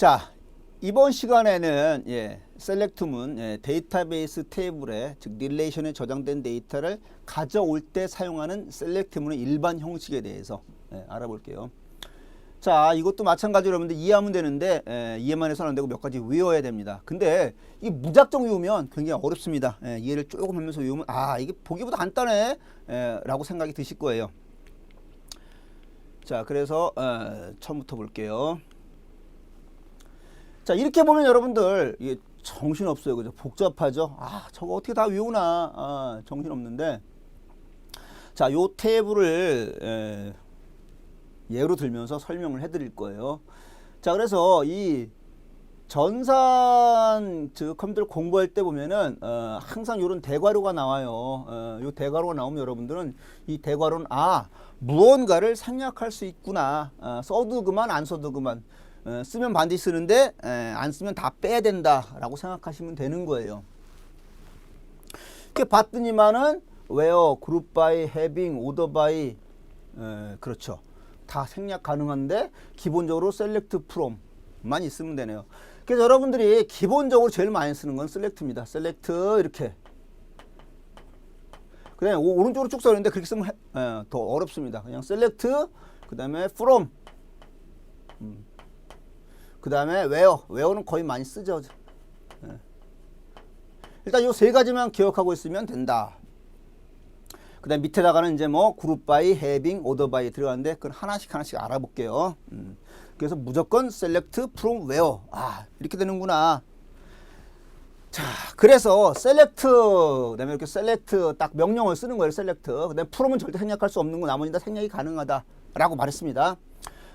자, 이번 시간에는 셀렉트문 데이터베이스 테이블에 즉 릴레이션에 저장된 데이터를 가져올 때 사용하는 셀렉트문의 일반 형식에 대해서 알아볼게요. 자, 이것도 마찬가지로 여러분들 이해하면 되는데 이해만 해서는 안 되고 몇 가지 외워야 됩니다. 근데 이게 무작정 외우면 굉장히 어렵습니다. 이해를 조금 하면서 외우면 이게 보기보다 간단해 라고 생각이 드실 거예요. 자, 그래서 처음부터 볼게요. 자, 이렇게 보면 여러분들 이게 정신없어요. 그죠? 복잡하죠? 저거 어떻게 다 외우나 정신없는데, 자, 요 테이블을 예로 들면서 설명을 해 드릴 거예요. 자, 그래서 이 전산 즉 컴퓨터를 공부할 때 보면은 항상 요런 대괄호가 나와요. 요 대괄호가 나오면 여러분들은 이 대괄호는 무언가를 생략할 수 있구나. 써도 그만 안 써도 그만. 쓰면 반드시 쓰는데 안 쓰면 다 빼야 된다 라고 생각하시면 되는 거예요. 이렇게 봤더니만은 where, group by, having, order by 그렇죠. 다 생략 가능한데 기본적으로 select from만 있으면 되네요. 그래서 여러분들이 기본적으로 제일 많이 쓰는 건 select입니다. select 이렇게. 그 다음에 오른쪽으로 쭉 써있는데 그렇게 쓰면 더 어렵습니다. 그냥 select 그 다음에 from 그 다음에 where는 거의 많이 쓰죠. 일단 요 세 가지만 기억하고 있으면 된다. 그 다음 밑에다가는 이제 뭐 group by, having, order by 들어가는데 그건 하나씩 알아볼게요. 그래서 무조건 select from where 이렇게 되는구나. 자, 그래서 select 그다음에 이렇게 select 딱 명령을 쓰는 거예요. select 그다음에 from은 절대 생략할 수 없는 거 나머지는 다 생략이 가능하다라고 말했습니다.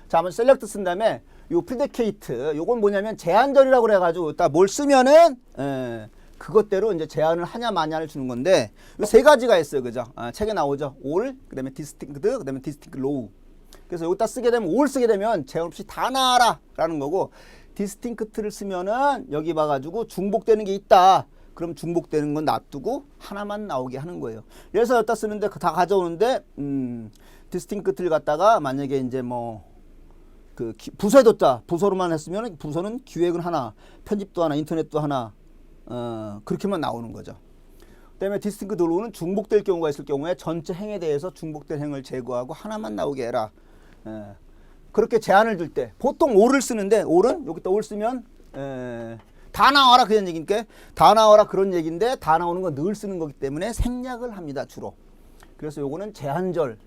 자, 한번 select 쓴 다음에 요 predicate 요건 뭐냐면 제한절이라고 그래가지고 딱 뭘 쓰면은 그것대로 이제 제한을 하냐 마냐를 주는 건데 요 세 가지가 있어요. 그죠? 책에 나오죠. all 그다음에 distinct 그다음에 distinct low. 그래서 여기다 쓰게 되면 all 쓰게 되면 제한 없이 다 나와라 라는 거고, distinct를 쓰면은 여기 봐가지고 중복되는 게 있다. 그럼 중복되는 건 놔두고 하나만 나오게 하는 거예요. 그래서 여기다 쓰는데 다 가져오는데 distinct를 갖다가 만약에 이제 뭐 그 부서에 뒀다. 부서로만 했으면 부서는 기획은 하나, 편집도 하나, 인터넷도 하나 그렇게만 나오는 거죠. 그 다음에 디스팅크 드로우는 중복될 경우가 있을 경우에 전체 행에 대해서 중복된 행을 제거하고 하나만 나오게 해라. 그렇게 제한을 둘 때 보통 5를 쓰는데 5는 여기다 5를 쓰면 다 나와라 그런 얘기니까 다 나와라 그런 얘기인데 다 나오는 건 늘 쓰는 거기 때문에 생략을 합니다. 주로. 그래서 요거는 제한절.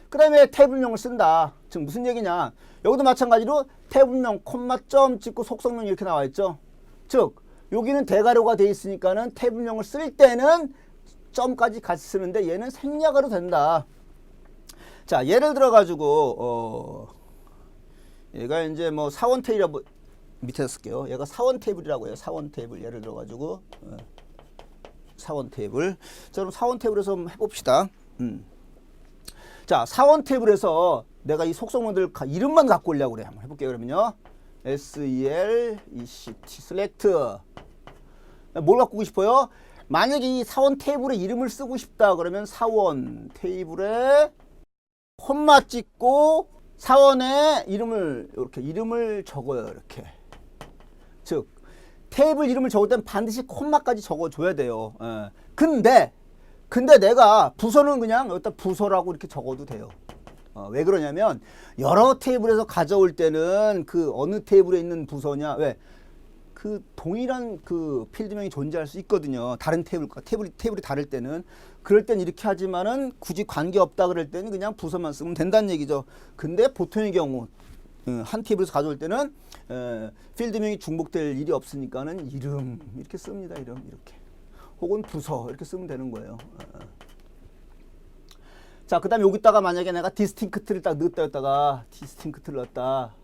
그 다음에 태블명을 쓴다. 즉 무슨 얘기냐, 여기도 마찬가지로 태블명 콤마점 찍고 속성명 이렇게 나와 있죠. 즉 여기는 대괄호가 돼 있으니까는 태블명을 쓸 때는 점까지 같이 쓰는데 얘는 생략으로 된다. 자, 예를 들어 가지고 얘가 이제 뭐 사원 테이블 밑에 쓸게요. 얘가 사원 테이블이라고 해요. 사원 테이블. 예를 들어 가지고 사원 테이블. 자, 그럼 사원 테이블에서 한번 해봅시다. 자, 사원 테이블에서 내가 이 속성문들 이름만 갖고 오려고 그래. 한번 해볼게요. 그러면요. select select 뭘 갖고 오고 싶어요? 만약에 이 사원 테이블에 이름을 쓰고 싶다 그러면 사원 테이블에 콤마 찍고 사원에 이름을 이렇게 이름을 적어요. 이렇게. 즉 테이블 이름을 적을 땐 반드시 콤마까지 적어줘야 돼요. 근데 내가 부서는 그냥 여기다 부서라고 이렇게 적어도 돼요. 왜 그러냐면 여러 테이블에서 가져올 때는 그 어느 테이블에 있는 부서냐, 왜? 그 동일한 그 필드명이 존재할 수 있거든요. 다른 테이블과 테이블이 다를 때는. 그럴 땐 이렇게 하지만은 굳이 관계없다 그럴 때는 그냥 부서만 쓰면 된다는 얘기죠. 근데 보통의 경우 한 테이블에서 가져올 때는 필드명이 중복될 일이 없으니까는 이름 이렇게 씁니다. 이름 이렇게. 혹은 부서 이렇게 쓰면 되는 거예요. 자, 그 다음에 여기다가 만약에 내가 디스팅크트를 딱 넣었다 했다가 디스팅크트를 넣었다.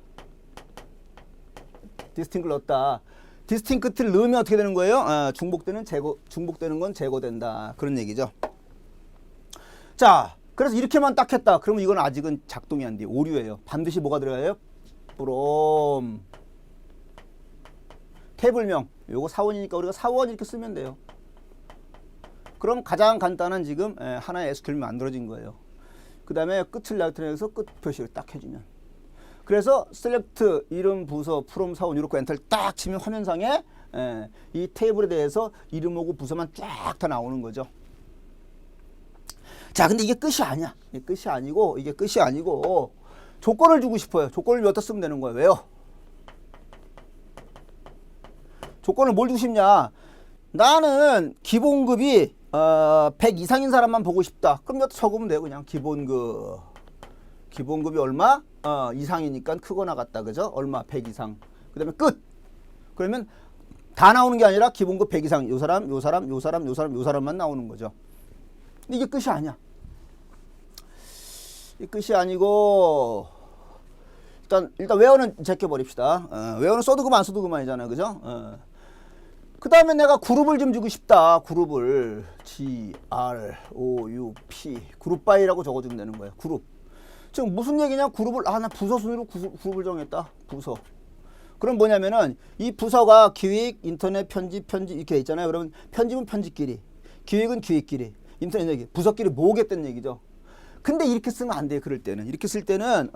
디스팅크트를 넣으면 어떻게 되는 거예요? 중복되는 건 제거된다. 그런 얘기죠. 자, 그래서 이렇게만 딱 했다. 그러면 이건 아직은 작동이 안 돼요. 오류예요. 반드시 뭐가 들어가요? from 테이블명. 요거 사원이니까 우리가 사원 이렇게 쓰면 돼요. 그럼 가장 간단한 지금 하나의 SQL이 만들어진 거예요. 그 다음에 끝을 나타내서 끝 표시를 딱 해주면. 그래서 셀렉트 이름 부서 프롬 사원 이렇게 엔터를 딱 치면 화면상에 이 테이블에 대해서 이름하고 부서만 쫙 다 나오는 거죠. 자, 근데 이게 끝이 아니야. 이게 끝이 아니고 조건을 주고 싶어요. 조건을 여기다 쓰면 되는 거예요. 왜요? 조건을 뭘 주고 싶냐? 나는 기본급이 100 이상인 사람만 보고 싶다. 그럼 여기다 적으면 돼요. 그냥 기본급이 얼마? 이상이니까 크거나 같다. 그죠? 얼마? 100 이상. 그 다음에 끝. 그러면 다 나오는 게 아니라 기본급 100 이상. 요 사람만 나오는 거죠. 근데 이게 끝이 아니야. 이 끝이 아니고 일단 웨어는 제껴버립시다. 웨어는 써도 그만 안 써도 그만이잖아요. 그죠? 그 다음에 내가 그룹을 좀 주고 싶다. 그룹을 GROUP 그룹 바이라고 적어주면 되는 거예요. 그룹. 지금 무슨 얘기냐? 그룹을 나 부서 순위로 그룹을 정했다. 부서. 그럼 뭐냐면은 이 부서가 기획, 인터넷, 편집 이렇게 돼 있잖아요. 그러면 편집은 편집끼리, 기획은 기획끼리, 인터넷 얘기, 부서끼리 모으겠다는 얘기죠. 근데 이렇게 쓰면 안 돼요. 그럴 때는 이렇게 쓸 때는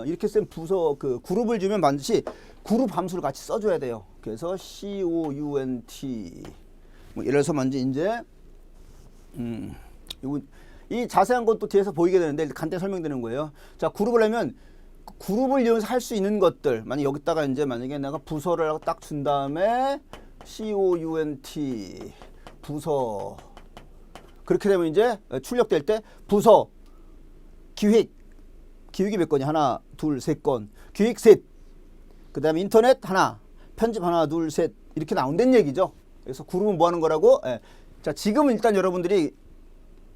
이렇게 쓴 부서 그 그룹을 주면 반드시 그룹 함수를 같이 써줘야 돼요. 그래서 COUNT 뭐 예를 들어서 먼저 이제 이 자세한 것도 뒤에서 보이게 되는데 간단히 설명드리는 거예요. 자, 그룹을 하면 그룹을 이용해서 할 수 있는 것들 만약 여기다가 이제 만약에 내가 부서를 딱 준 다음에 COUNT 부서 그렇게 되면 이제 출력될 때 부서 기획이 몇 건이야? 하나, 둘, 세 건. 기획 셋. 그 다음에 인터넷 하나, 편집 하나, 둘, 셋. 이렇게 나온다는 얘기죠. 그래서 그룹은 뭐 하는 거라고? 자, 지금은 일단 여러분들이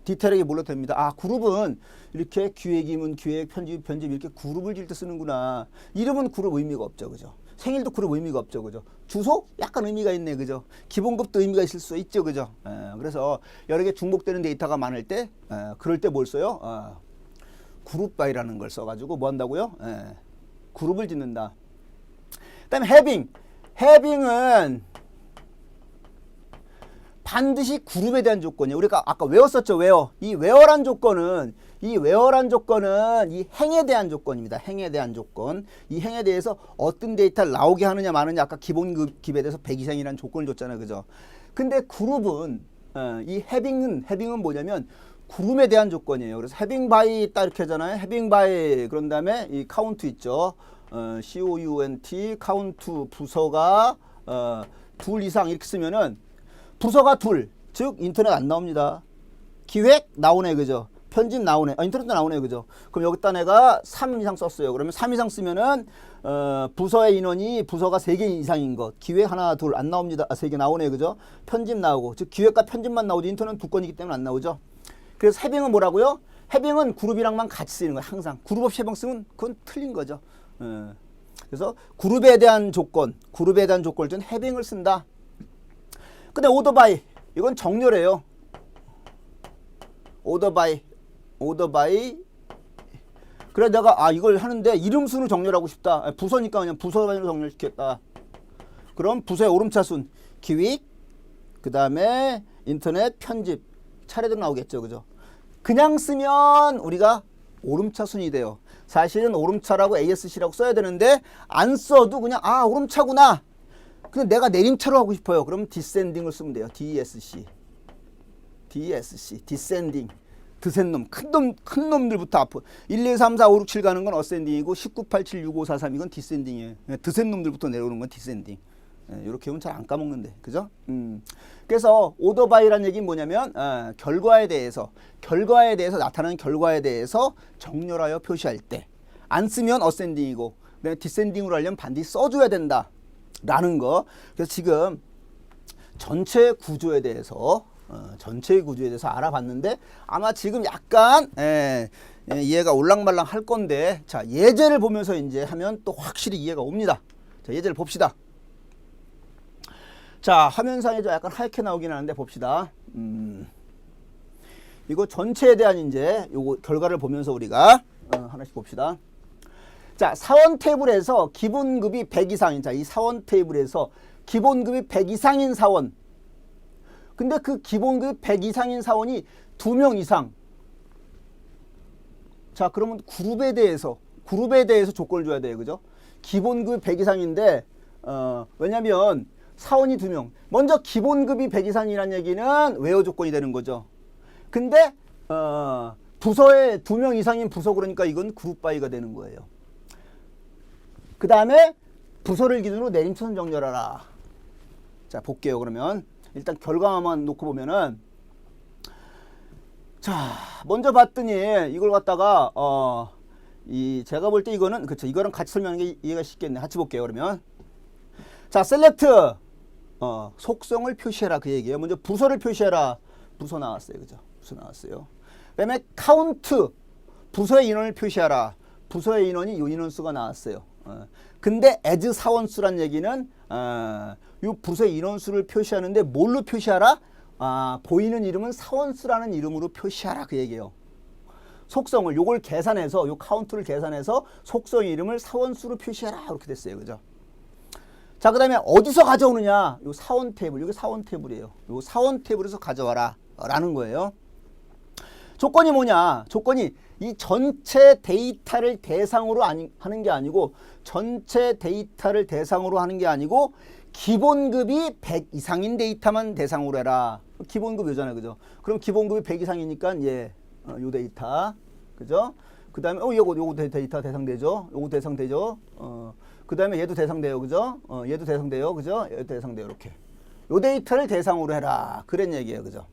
디테일하게 몰라도 됩니다. 그룹은 이렇게 기획이면 기획, 편집 이렇게 그룹을 지을 때 쓰는구나. 이름은 그룹 의미가 없죠. 그죠? 생일도 그룹 의미가 없죠. 그죠? 주소? 약간 의미가 있네. 그죠? 기본급도 의미가 있을 수 있죠. 그죠? 그래서 여러 개 중복되는 데이터가 많을 때, 그럴 때 뭘 써요? 그룹 바이라는 걸 써가지고 뭐 한다고요? 그룹을 짓는다. 그 다음에 having은 반드시 그룹에 대한 조건이에요. 우리가 아까 외웠었죠. 이 웨어란 조건은 이 행에 대한 조건입니다. 행에 대한 조건. 이 행에 대해서 어떤 데이터를 나오게 하느냐 마느냐 아까 기본급에 대해서 100 이상이라는 조건을 줬잖아요. 그죠? 근데 그룹은 이 having은 뭐냐면 그룹에 대한 조건이에요. 그래서 having by 딱 이렇게 하잖아요. having by 그런 다음에 이 count 있죠. COUNT count 부서가 둘 이상 이렇게 쓰면은 부서가 둘, 즉 인터넷 안 나옵니다. 기획 나오네. 그죠? 편집 나오네. 인터넷도 나오네. 그죠? 그럼 여기다 내가 3 이상 썼어요. 그러면 3 이상 쓰면은 부서의 인원이 부서가 3개 이상인 것. 기획 하나, 둘 안 나옵니다. 3개 나오네. 그죠? 편집 나오고. 즉 기획과 편집만 나오지 인터넷은 2건이기 때문에 안 나오죠. 그래서 having은 뭐라고요? having은 그룹이랑만 같이 쓰는 거예요. 항상. 그룹 없이 having 쓰면 그건 틀린 거죠. 그래서 그룹에 대한 조건을 준 having을 쓴다. 근데 order by 이건 정렬이에요. order by 그래 내가 이걸 하는데 이름 순으로 정렬하고 싶다. 부서니까 그냥 부서로 정렬시켰다. 그럼 부서의 오름차순 기획 그 다음에 인터넷 편집 차례대로 나오겠죠. 그죠? 그냥 쓰면 우리가 오름차순이 돼요. 사실은 오름차라고 ASC라고 써야 되는데 안 써도 그냥 오름차구나. 근데 내가 내림차로 하고 싶어요. 그럼 descending을 쓰면 돼요. DSC descending 드센 놈, 큰 놈들부터 앞으로 1, 2, 3, 4, 5, 6, 7 가는 건 어센딩이고 19, 18, 6, 5, 4, 3 이건 디센딩이에요. 드센 놈들부터 내려오는 건 디센딩. 이렇게 하면 잘 안 까먹는데, 그죠? 그래서 order by라는 얘기는 뭐냐면 결과에 대해서 나타나는 결과에 대해서 정렬하여 표시할 때 안 쓰면 어센딩이고 디센딩으로 하려면 반드시 써줘야 된다라는 거. 그래서 지금 전체 구조에 대해서 알아봤는데 아마 지금 약간 이해가 올랑말랑 할 건데 자 예제를 보면서 이제 하면 또 확실히 이해가 옵니다. 자 예제를 봅시다. 자 화면상에 좀 약간 하얗게 나오긴 하는데 봅시다. 이거 전체에 대한 이제 요거 결과를 보면서 우리가 하나씩 봅시다. 자 사원 테이블에서 기본급이 100 이상인 자 이 사원 테이블에서 기본급이 100 이상인 사원. 근데 그 기본급 100 이상인 사원이 2명 이상. 자, 그러면 그룹에 대해서 그룹에 대해서 조건을 줘야 돼요. 그죠? 기본급이 100 이상인데 왜냐면 사원이 2명. 먼저 기본급이 100 이상이라는 얘기는 웨어 조건이 되는 거죠. 근데 부서에 2명 이상인 부서 그러니까 이건 그룹 바이가 되는 거예요. 그 다음에 부서를 기준으로 내림차순 정렬하라. 자, 볼게요. 그러면 일단 결과만 놓고 보면은 자, 먼저 봤더니 이걸 갖다가 제가 볼 때 이거는 그쵸, 이거랑 같이 설명하는 게 이해가 쉽겠네. 같이 볼게요. 그러면 자, 셀렉트 속성을 표시해라 그 얘기예요. 먼저 부서를 표시해라. 부서 나왔어요. 그죠? 부서 나왔어요. 그다음에 카운트 부서의 인원을 표시하라. 부서의 인원이 요 인원수가 나왔어요. 근데 as 사원수란 얘기는 요 부서의 인원수를 표시하는데 뭘로 표시하라? 보이는 이름은 사원수라는 이름으로 표시하라 그 얘기예요. 속성을 요걸 계산해서 요 카운트를 계산해서 속성 이름을 사원수로 표시하라 이렇게 됐어요. 그죠? 자, 그다음에 어디서 가져오느냐? 요 사원 테이블. 이게 사원 테이블이에요. 요 사원 테이블에서 가져와라 라는 거예요. 조건이 뭐냐? 조건이 이 전체 데이터를 대상으로 하는 게 아니고 전체 데이터를 대상으로 하는 게 아니고 기본급이 100 이상인 데이터만 대상으로 해라. 기본급 요잖아요. 그죠? 그럼 기본급이 100 이상이니까 요 데이터. 그죠? 그 다음에 요거 데이터 대상되죠? 요거 대상되죠? 그 다음에 얘도 대상돼요. 그죠? 얘도 대상돼요. 그죠? 얘도 대상돼요. 이렇게. 요 데이터를 대상으로 해라. 그런 얘기예요. 그죠?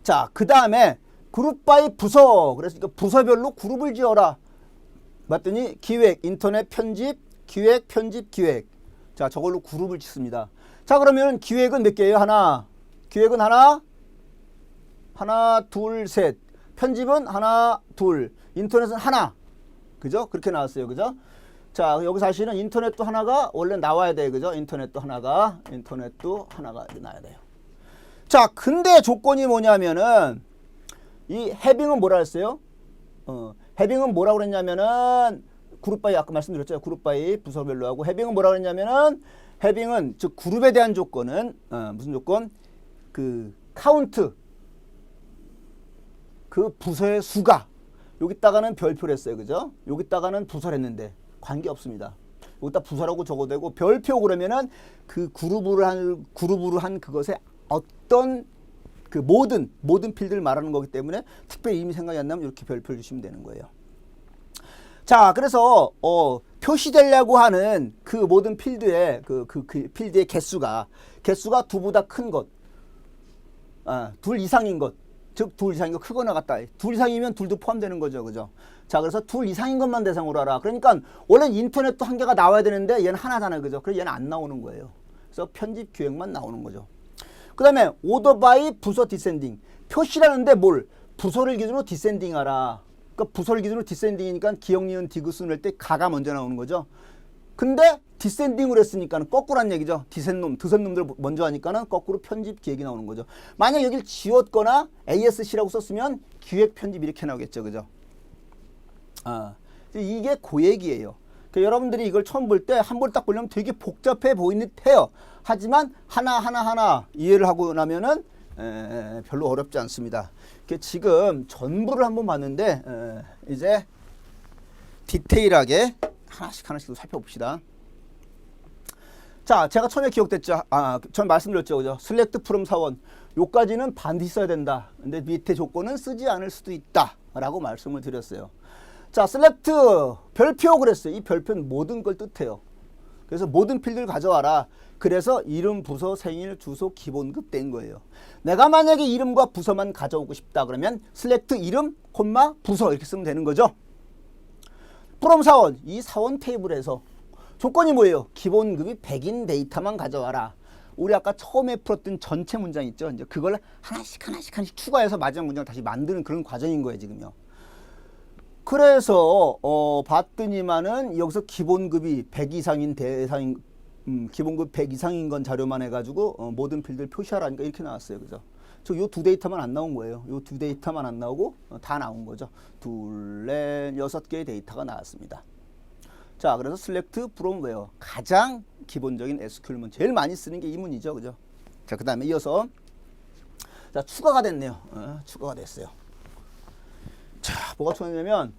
자, 그 다음에 그룹 바이 부서. 그래서 부서별로 그룹을 지어라. 봤더니 기획, 인터넷, 편집, 기획, 편집, 기획. 자, 저걸로 그룹을 짓습니다. 자, 그러면 기획은 몇 개예요? 하나. 기획은 하나, 둘, 셋. 편집은 하나, 둘. 인터넷은 하나. 그죠? 그렇게 나왔어요. 그죠? 자, 여기 사실은 인터넷도 하나가 원래 나와야 돼요. 그죠? 인터넷도 하나가 나와야 돼요. 자, 근데 조건이 뭐냐면은 이 해빙은 뭐라 했어요? 해빙은 뭐라고 그랬냐면은 그룹 바이 아까 말씀드렸죠. 그룹 바이 부서별로 하고 해빙은 뭐라고 그랬냐면은 해빙은 즉 그룹에 대한 조건은 무슨 조건? 그 카운트 그 부서의 수가 여기다가는 별표를 했어요. 그죠? 여기다가는 부서를 했는데 관계없습니다. 여기다 부서라고 적어도 되고 별표 그러면은 그 그룹으로 한 그것에 어떤 그 모든 필드를 말하는 거기 때문에 특별히 이미 생각이 안 나면 이렇게 별표를 주시면 되는 거예요. 자, 그래서 표시되려고 하는 그 모든 필드의 그 필드의 개수가 두보다 큰 것, 둘 이상인 것, 즉 둘 이상인 것 크거나 같다. 둘 이상이면 둘도 포함되는 거죠, 그죠? 자, 그래서 둘 이상인 것만 대상으로 하라. 그러니까 원래 인터넷도 한 개가 나와야 되는데 얘는 하나잖아요, 그죠? 그래서 얘는 안 나오는 거예요. 그래서 편집 기획만 나오는 거죠. 그 다음에 오더 바이 부서 디센딩. 표시라는데 뭘? 부서를 기준으로 디센딩 하라. 그러니까 부서를 기준으로 디센딩이니까 기역, 니은, 디귿을 할 때 가가 먼저 나오는 거죠. 근데 디센딩으로 했으니까는 거꾸란 얘기죠. 드센놈들 먼저 하니까는 거꾸로 편집 기획이 나오는 거죠. 만약 여기를 지웠거나 ASC라고 썼으면 기획 편집 이렇게 나오겠죠. 그죠? 이게 고얘기예요. 그러니까 여러분들이 이걸 처음 볼 때 한 번 딱 보려면 되게 복잡해 보이는 듯 해요. 하지만 하나 이해를 하고 나면은 별로 어렵지 않습니다. 지금 전부를 한번 봤는데 이제 디테일하게 하나씩 살펴봅시다. 자, 제가 처음에 기억됐죠. 처음 말씀드렸죠. 그죠? select from 사원. 요까지는 반드시 써야 된다. 근데 밑에 조건은 쓰지 않을 수도 있다. 라고 말씀을 드렸어요. 자, select 별표 그랬어요. 이 별표는 모든 걸 뜻해요. 그래서 모든 필드를 가져와라. 그래서 이름, 부서, 생일, 주소, 기본급 된 거예요. 내가 만약에 이름과 부서만 가져오고 싶다 그러면 select 이름, 콤마, 부서 이렇게 쓰면 되는 거죠. from 사원, 이 사원 테이블에서 조건이 뭐예요? 기본급이 100인 데이터만 가져와라. 우리 아까 처음에 풀었던 전체 문장 있죠? 이제 그걸 하나씩 추가해서 마지막 문장을 다시 만드는 그런 과정인 거예요, 지금요. 그래서 봤더니만은 여기서 기본급이 100 이상인 기본급 100 이상인 건 자료만 해가지고 모든 필드를 표시하라니까 이렇게 나왔어요, 그죠? 저 요 두 데이터만 안 나온 거예요. 요 두 데이터만 안 나오고 다 나온 거죠. 둘, 넷, 6개의 데이터가 나왔습니다. 자, 그래서 select from where 가장 기본적인 SQL문 제일 많이 쓰는 게 이 문이죠, 그죠? 자, 그 다음에 이어서 자 추가가 됐네요. 추가가 됐어요. 자, 뭐가 추가되냐면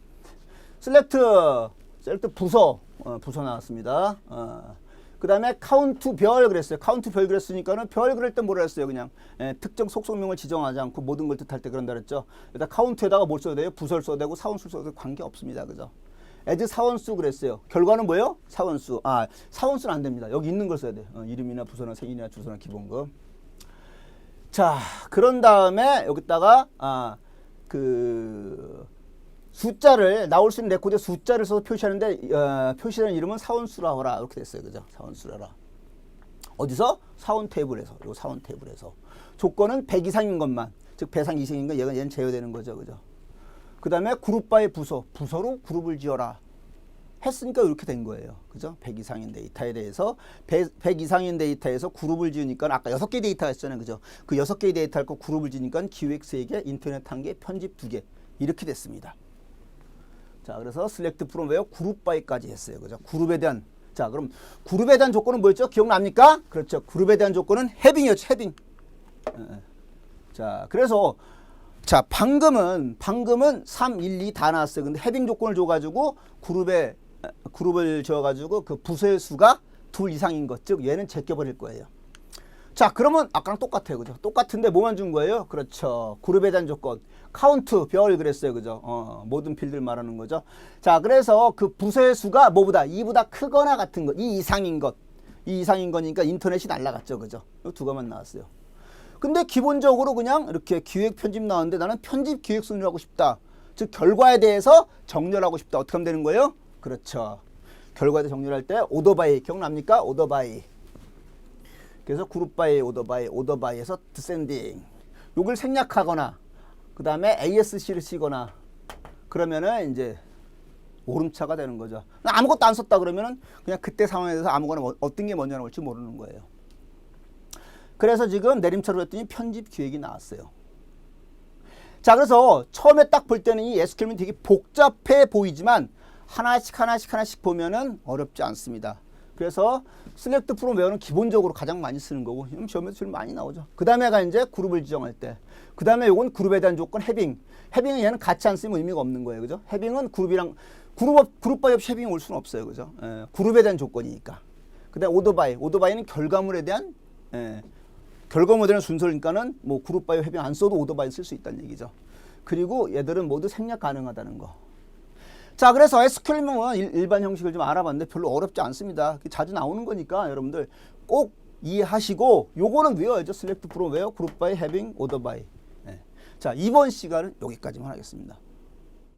셀렉트 부서 부서 나왔습니다. 그 다음에 카운트 별 그랬어요. 카운트 별 그랬으니까는 별 그럴 때 뭐라 했어요. 그냥 특정 속성명을 지정하지 않고 모든 걸 뜻할 때 그런다 그랬죠. 일단 카운트에다가 뭘 써야 돼요? 부서를 써야 되고 사원수를 써도 관계 없습니다. 그죠? as 사원수 그랬어요. 결과는 뭐예요? 사원수. 사원수는 안 됩니다. 여기 있는 걸 써야 돼요. 이름이나 부서나 생일이나 주소나 기본급. 자, 그런 다음에 여기다가 그 숫자를 나올 수 있는 레코드에 숫자를 써서 표시하는데 표시하는 이름은 사원수라 하라 이렇게 됐어요. 그죠? 사원수라라. 어디서? 사원 테이블에서. 요 사원 테이블에서. 조건은 100 이상인 것만. 즉 배상 이상인 건 얘는 제외되는 거죠. 그죠? 그 다음에 그룹 바의 부서. 부서로 그룹을 지어라. 했으니까 이렇게 된 거예요. 그죠? 100 이상인 데이터에 대해서 100 이상인 데이터에서 그룹을 지으니까 아까 6개 데이터가 있었잖아요. 그죠? 그 6개의 데이터를 거 그룹을 지으니까 기획 3개, 인터넷 1개, 편집 2개. 이렇게 됐습니다. 자, 그래서 select from where 그룹 바이까지 했어요. 그죠? 그룹에 대한 자, 그럼 그룹에 대한 조건은 뭐였죠? 기억납니까? 그렇죠. 그룹에 대한 조건은 having이었죠. having. 자, 그래서 자, 방금은 3, 1, 2 다 나왔어요. 근데 having 조건을 줘 가지고 그룹을 지어 가지고 그 부서의 수가 2 이상인 것. 즉 얘는 제껴 버릴 거예요. 자, 그러면 아까랑 똑같아요. 그죠? 똑같은데 뭐만 준 거예요? 그렇죠. 그룹에 대한 조건. 카운트, 별 그랬어요. 그죠? 모든 필드를 말하는 거죠. 자, 그래서 그 부서의 수가 뭐보다 2보다 크거나 같은 것. 2 이상인 것. 2 이상인 거니까 인터넷이 날라갔죠. 그죠? 이 두 가만 나왔어요. 근데 기본적으로 그냥 이렇게 기획 편집 나왔는데 나는 편집 기획 순위를 하고 싶다. 즉 결과에 대해서 정렬하고 싶다. 어떻게 하면 되는 거예요? 그렇죠. 결과에 대해서 정렬할 때 오더 바이 기억납니까? 오더 바이. 그래서 그룹 바이, 오더 바이에서 디센딩. 요걸 생략하거나 그 다음에 ASC를 쓰거나 그러면은 이제 오름차가 되는 거죠. 아무것도 안 썼다 그러면은 그냥 그때 상황에 대해서 아무거나 어떤 게 먼저 나올지 모르는 거예요. 그래서 지금 내림차로 했더니 편집 기획이 나왔어요. 자, 그래서 처음에 딱 볼 때는 이 SQL이 되게 복잡해 보이지만 하나씩 보면은 어렵지 않습니다. 그래서 select from where는 기본적으로 가장 많이 쓰는 거고 시험에서 제일 많이 나오죠. 그 다음에가 이제 그룹을 지정할 때. 그 다음에 요건 그룹에 대한 조건 having. having은 얘는 같이 안 쓰면 의미가 없는 거예요. 그죠? having은 그룹이랑 그룹 바이 없이 having이 올 수는 없어요. 그죠? 그룹에 대한 조건이니까. 그 다음에 오더 바이는 결과물에 대한 결과물에 대한 순서니까는 뭐 그룹 바이 having 안 써도 오더 바이 쓸 수 있다는 얘기죠. 그리고 얘들은 모두 생략 가능하다는 거. 자, 그래서 SQL명은 일반 형식을 좀 알아봤는데 별로 어렵지 않습니다. 자주 나오는 거니까 여러분들 꼭 이해하시고 요거는 외워야죠. select from where, group by, having, order by. 자, 이번 시간은 여기까지만 하겠습니다.